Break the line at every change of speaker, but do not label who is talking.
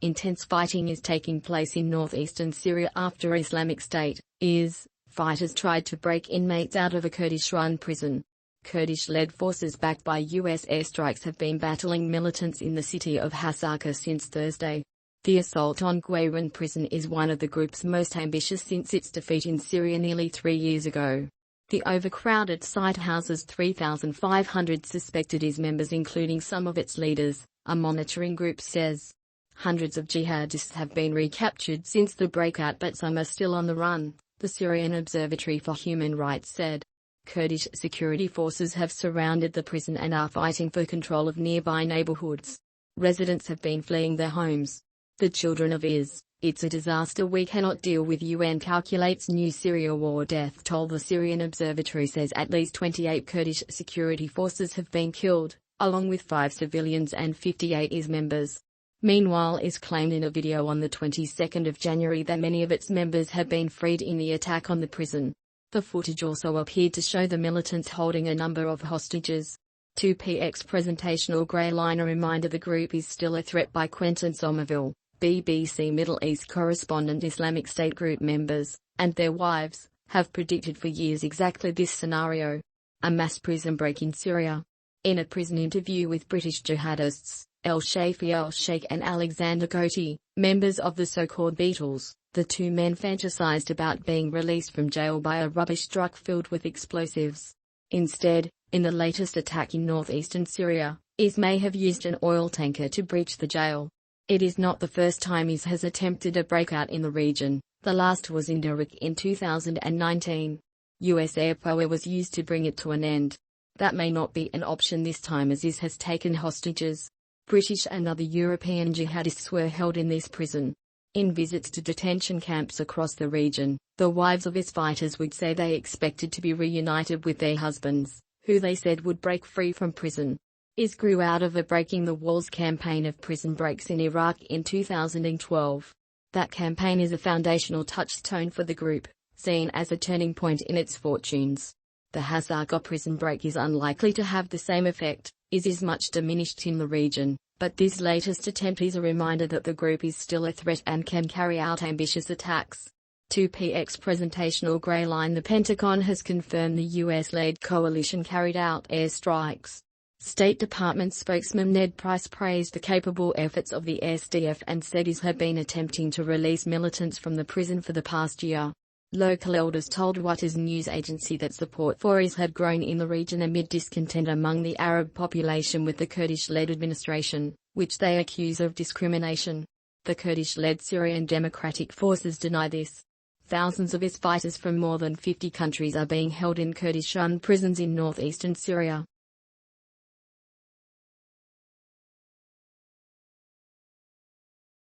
Intense fighting is taking place in northeastern Syria after Islamic State, IS, fighters tried to break inmates out of a Kurdish-run prison. Kurdish-led forces backed by U.S. airstrikes have been battling militants in the city of Hasaka since Thursday. The assault on Kurdish-run prison is one of the group's most ambitious since its defeat in Syria nearly 3 years ago. The overcrowded site houses 3,500 suspected IS members, including some of its leaders, a monitoring group says. Hundreds of jihadists have been recaptured since the breakout, but some are still on the run, the Syrian Observatory for Human Rights said. Kurdish security forces have surrounded the prison and are fighting for control of nearby neighborhoods. Residents have been fleeing their homes. The children of IS, it's a disaster we cannot deal with. UN calculates new Syria war death toll. The Syrian Observatory says at least 28 Kurdish security forces have been killed, along with 5 civilians and 58 IS members. Meanwhile, IS claimed in a video on the 22nd of January that many of its members had been freed in the attack on the prison. The footage also appeared to show the militants holding a number of hostages. 2px presentational grey line. A reminder the group is still a threat. By Quentin Somerville, BBC Middle East correspondent. Islamic State group members, and their wives, have predicted for years exactly this scenario. A mass prison break in Syria. In a prison interview with British jihadists, El-Shafi El-Sheikh and Alexander Ghoti, members of the so-called Beatles, the two men fantasized about being released from jail by a rubbish truck filled with explosives. Instead, in the latest attack in northeastern Syria, IS may have used an oil tanker to breach the jail. It is not the first time IS has attempted a breakout in the region. The last was in Iraq in 2019. US air power was used to bring it to an end. That may not be an option this time, as IS has taken hostages. British and other European jihadists were held in this prison. In visits to detention camps across the region, the wives of IS fighters would say they expected to be reunited with their husbands, who they said would break free from prison. IS grew out of a Breaking the Walls campaign of prison breaks in Iraq in 2012. That campaign is a foundational touchstone for the group, seen as a turning point in its fortunes. The Hasaka prison break is unlikely to have the same effect. IS is much diminished in the region, but this latest attempt is a reminder that the group is still a threat and can carry out ambitious attacks. 2px presentational grey line. The Pentagon has confirmed the US-led coalition carried out airstrikes. State Department spokesman Ned Price praised the capable efforts of the SDF and said IS had been attempting to release militants from the prison for the past year. Local elders told Reuters news agency that support for IS had grown in the region amid discontent among the Arab population with the Kurdish-led administration, which they accuse of discrimination. The Kurdish-led Syrian Democratic Forces deny this. Thousands of IS fighters from more than 50 countries are being held in Kurdish-run prisons in northeastern Syria.